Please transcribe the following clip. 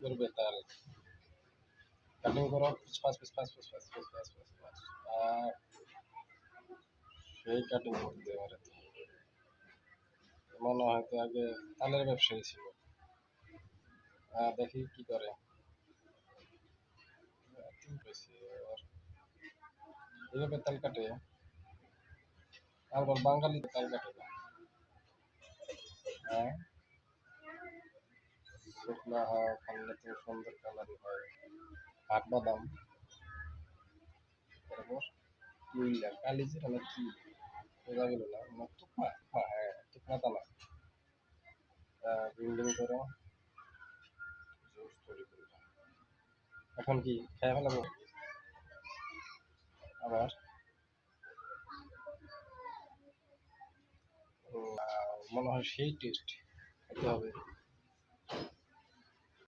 করবে তার কাটিং করো পাঁচ পিস পাঁচ পিস পাঁচ পিস পাঁচ পিস পাঁচ আর সেই কাটিং করতে পারে মনে হয়তো আগে তালের ব্যবসায়ী ছিল দেখি কি করে এইভাবে তাল কাটে আর বাঙালি তাল কাটে না হ্যাঁ শুকনা হওয়া খানলে তো সুন্দর কালারই হয় কাঠবাদাম তারপর কি উইলা কালিজিরা না কি বোঝা গেল না আমার তুকমা হ্যাঁ তুকমা তালা বিল্ডিং করো জুস তৈরি করে এখন কি খেয়ে ফেলাবো আবার মনে হয় সেই টেস্ট খেতে হবে